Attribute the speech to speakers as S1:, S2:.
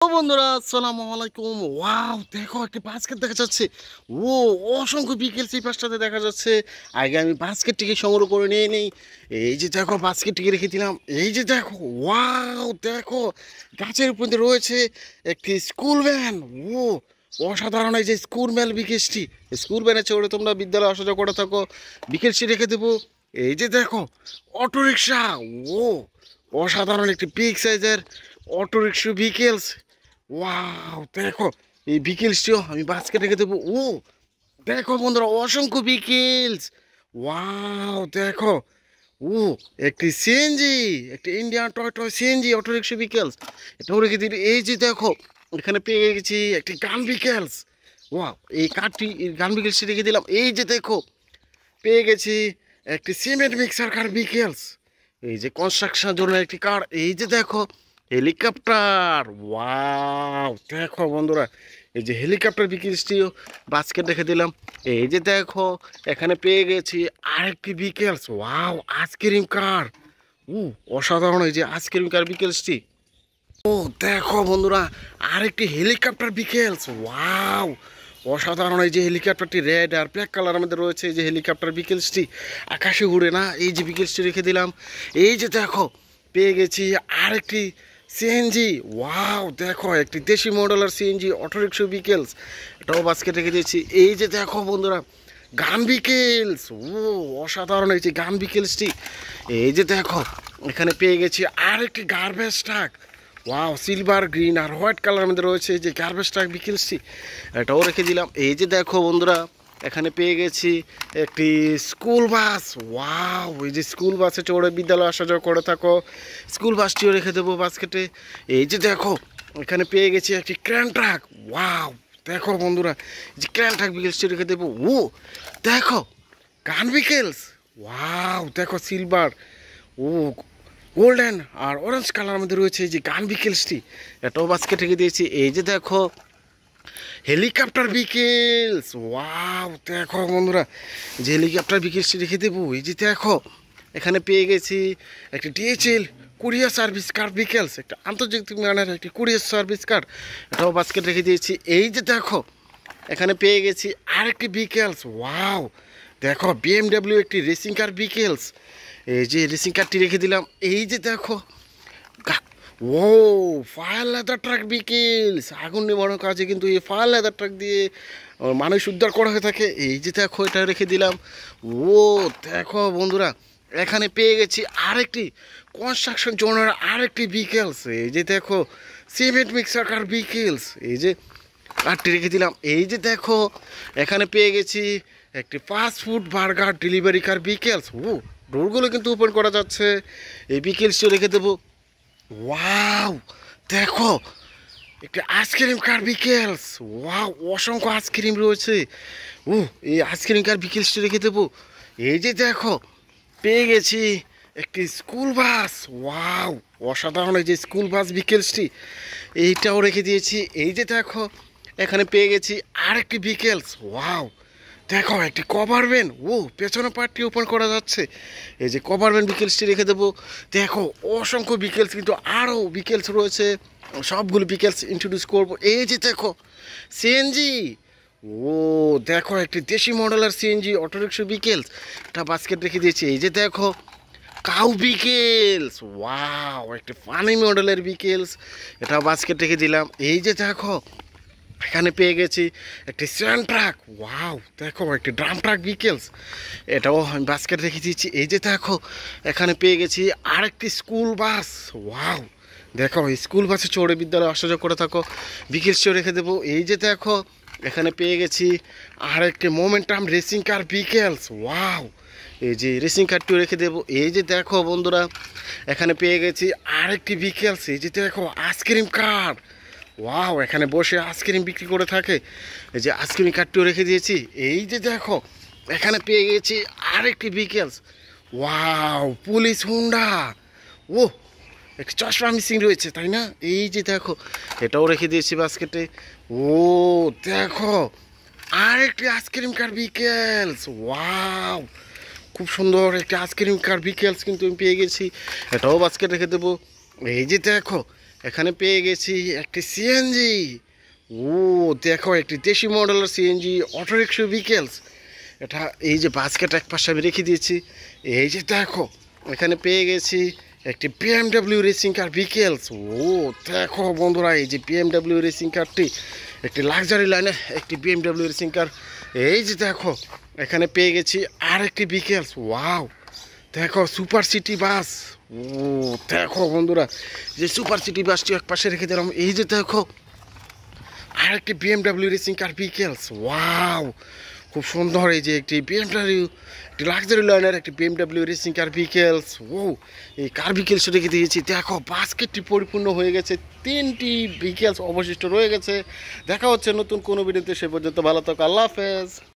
S1: ও বন্ধুরা আসসালামু আলাইকুম। ওয়াও, দেখো একটা বাস্কেট দেখা যাচ্ছে। ও অসংখ্য বিকেল সেই পাশটাতে দেখা যাচ্ছে। আগে আমি বাস্কেটটিকে সংগ্রহ করে নিয়ে নেই। এই যে দেখো বাস্কেটটিকে রেখে দিলাম। এই যে দেখো, ওয়াও দেখো, গাছের উপর দিয়ে রয়েছে একটি স্কুল ভ্যান। ও অসাধারণ! এই যে স্কুল ভ্যান বিকেলসটি, স্কুল ভ্যানে চড়ে তোমরা বিদ্যালয়ে আসা যাওয়া করে থাকো, বিকেলসটি রেখে দেবো। এই যে দেখো অটোরিকশা। ও অসাধারণ একটি বিগ সাইজের অটোরিকশা বিকেলস। ওয়াও দেখো, এই বিকেলসটিও আমি বাস্কেটে রেখে দেবো। ও দেখো বন্ধুরা, অসংখ্য বিকেলস। ওয়াও দেখো, ও একটি সিএনজি, একটি Indian toy toy CNG autorickshaw vehicles, এটাও রেখে দিই। এই যে দেখো, এখানে পেয়ে গেছি একটি গান বিকেলস। ওয়াও, এই কারটি, এই গান বিকেলসটি রেখে দিলাম। এই যে দেখো, পেয়ে গেছি একটি সিমেন্ট মিক্সার কার বিকেলস। এই যে কনস্ট্রাকশনের জন্য একটি কার। এই যে দেখো হেলিকপ্টার। ওয়াও দেখো বন্ধুরা, এই যে হেলিকপ্টার বিকেলসটিও বাস্কেট রেখে দিলাম। এই যে দেখো, এখানে পেয়ে গেছি আরেকটি বিকেলস। ওয়াও, আইসক্রিম কার। অসাধারণ! এই যে আইসক্রিম কার বিকেলসটি। ও দেখো বন্ধুরা, আরেকটি হেলিকপ্টার বিকেলস। ওয়াও অসাধারণ! এই যে হেলিকপ্টারটি রেড আর ব্ল্যাক কালারের মধ্যে রয়েছে। এই যে হেলিকপ্টার বিকেলসটি আকাশে উড়ে না, এই যে বিকেলসটি রেখে দিলাম। এই যে দেখো, পেয়ে গেছি আরেকটি সিএনজি। ওয়াও দেখো, একটি দেশি মডেলের সিএনজি অটোরিকশা বিকেলস, এটাও বাস্কেট রেখে দিয়েছি। এই যে দেখো বন্ধুরা, গান বিকেলস। অসাধারণ! এই যে গান বিকেলসটি। এই যে দেখো, এখানে পেয়ে গেছি আরেকটি garbage truck. Wow, silver, green আর হোয়াইট কালারের মধ্যে রয়েছে এই যে গার্বেজ ট্রাক বিকেলসটি, এটাও রেখে দিলাম। এই যে দেখো বন্ধুরা, এখানে পেয়ে গেছি একটি স্কুল বাস। ওয়াও, এই যে স্কুল বাসে চড়ে বিদ্যালয়ে আসা যাওয়া করে থাকো, স্কুল বাসটিও রেখে দেবো বাস্কেটে। এই যে দেখো, এখানে পেয়ে গেছি একটি ক্রেন ট্রাক। ওয়াও দেখো বন্ধুরা, যে ক্রেন ট্রাক বিকেলসটি রেখে দেবো। দেখো গান বিকেলস। ওয়াও দেখো, সিলভার, ও গোল্ডেন আর অরেঞ্জ কালারের মধ্যে রয়েছে এই যে গান বিকেলসটি, এটাও বাস্কেট রেখে দিয়েছি। এই যে দেখো হেলিকপ্টার বিকেলস। ওয়াও দেখো বন্ধুরা, যে হেলিকপ্টার বিকেলসটি রেখে দেবো। এই যে দেখো, এখানে পেয়ে গেছি একটি ডিএচএল কুরিয়ার সার্ভিস কার বিকেলস, একটা আন্তর্জাতিক মানের একটি কুরিয়ার সার্ভিস কার, এটাও বাস্কেট রেখে দিয়েছি। এই যে দেখো, এখানে পেয়ে গেছি আরেকটি বিকেলস। ওয়াও দেখো, বিএমডাব্লিউ একটি রেসিং কার বিকেলস, এই যে রেসিং কারটি রেখে দিলাম। এই যে দেখো, ও ফায়ার লেদার ট্রাক বিকেলস, আগুন নেভানোর কাজে কিন্তু এই ফায়ার লেদার ট্রাক দিয়ে মানুষ উদ্ধার করা হয়ে থাকে। এই যে দেখো, এটা রেখে দিলাম। ও দেখো বন্ধুরা, এখানে পেয়ে গেছি আরেকটি কনস্ট্রাকশন জোনের আরেকটি বিকেলস। এই যে দেখো, সিমেন্ট মিক্সার কার বিকেলস, এই যে কারটি রেখে দিলাম। এই যে দেখো, এখানে পেয়ে গেছি একটি ফাস্ট ফুড বার্গার ডেলিভারি কার বিকেলস। ডোরগুলো কিন্তু ওপেন করা যাচ্ছে, এই বিকেলসটিও রেখে দেবো। ওয়াও দেখো, একটি আইসক্রিম কার বিকেলস। ওয়াও, অসংখ্য আইসক্রিম রয়েছে। এই আইসক্রিম কার বিকেলসটি রেখে দেবো। এই যে দেখো, পেয়ে গেছি একটি স্কুল বাস। ওয়াও অসাধারণ! এই যে স্কুল বাস বিকেলসটি, এইটাও রেখে দিয়েছি। এই যে দেখো, এখানে পেয়ে গেছি আরেকটি বিকেলস। ওয়াও দেখো, একটি কভার ভ্যান। পেছনে পার্টটি ওপেন করা যাচ্ছে, এই যে কভার ভ্যান বিকেলসটি রেখে দেবো। দেখো অসংখ্য বিকেলস, কিন্তু আরও বিকেলস রয়েছে, সবগুলো বিকেলস ইন্ট্রোডিউস করব। এই যে দেখো সিএনজি। ও দেখো, একটি দেশি মডেলের সিএনজি অটোরিকশা বিকেলস, এটা বাস্কেট রেখে দিয়েছি। এই যে দেখো কাউ বিকেলস। ওয়াও, একটি ফানি মডেলের বিকেলস, এটা বাস্কেট রেখে দিলাম। এই যে দেখো, এখানে পেয়ে গেছি একটি স্যান্ড ট্রাক। ওয়াও দেখো, একটি ড্রাম ট্রাক বিকেলস, এটাও আমি বাস্কেট রেখে দিয়েছি। এই যে দেখো, এখানে পেয়ে গেছি আরেকটি স্কুল বাস। ওয়াও দেখো, স্কুল বাসে চড়ে বিদ্যালয়ে আসা যাওয়া করে থাকো, বিকেলসটিও রেখে দেবো। এই যে দেখো, এখানে পেয়ে গেছি আরেকটি মোমেন্টাম রেসিং কার বিকেলস। ওয়াও, এই যে রেসিং কারটিও রেখে দেবো। এই যে দেখো বন্ধুরা, এখানে পেয়ে গেছি আরেকটি বিকেলস। এই যে দেখো আইসক্রিম কার। ওয়াও, এখানে বসে আইসক্রিম বিক্রি করে থাকে, এই যে আইসক্রিম কার্ডটিও রেখে দিয়েছি। এই যে দেখো, এখানে পেয়ে গেছি আরেকটি বিকেলস। Wow, police Honda. ও একটি চশমা মিসিং রয়েছে, তাই না? এই যে দেখো, এটাও রেখে দিয়েছি বাস্কেটে। ও দেখো, আরেকটি আইসক্রিম কার বিকেলস। ওয়াও খুব সুন্দর একটি আইসক্রিম কার বিকেলস কিন্তু আমি পেয়ে গেছি, এটাও বাস্কেট রেখে দেবো। এই যে দেখো, এখানে পেয়ে গেছি একটি সিএনজি। ও দেখো, একটি দেশি মডেলের সিএনজি অটো রিক্সা ভেহিকেলস। এটা এই যে বাস্কেট এক পাশে আমি রেখে দিয়েছি। এই যে দেখো, এখানে পেয়ে গেছি একটি বিএমডব্লিউ রেসিং কার ভেহিকেলস। ও দেখো বন্ধুরা, এই যে বিএমডব্লিউ রেসিং কারটি একটি লাক্সারি লাইনের একটি বিএমডব্লিউ রেসিং কার। এই যে দেখো, এখানে পেয়ে গেছি আর একটি ভেহিকেলস। ওয়াও, দেখো সুপার সিটি বাস। ও দেখো বন্ধুরা, যে সুপার সিটি বাসটি এক পাশে রেখে দিলাম। এই যে দেখো, আর একটি BMW racing car vehicles. Wow, খুব সুন্দর। এই যে একটি বিএমডব্লিউ, একটি লাক্সারি লাইনের একটি বিএমডব্লিউ রেসিং কার ভেহিকেলস। ও এই কার ভেহিকেলস রেখে দিয়েছি। দেখো বাস্কেটটি পরিপূর্ণ হয়ে গেছে, 3টি ভেহিকেলস অবশিষ্ট রয়ে গেছে। দেখা হচ্ছে নতুন কোনো ভিডিওতে, সে পর্যন্ত ভালো থাকো, আল্লাহ হাফেজ।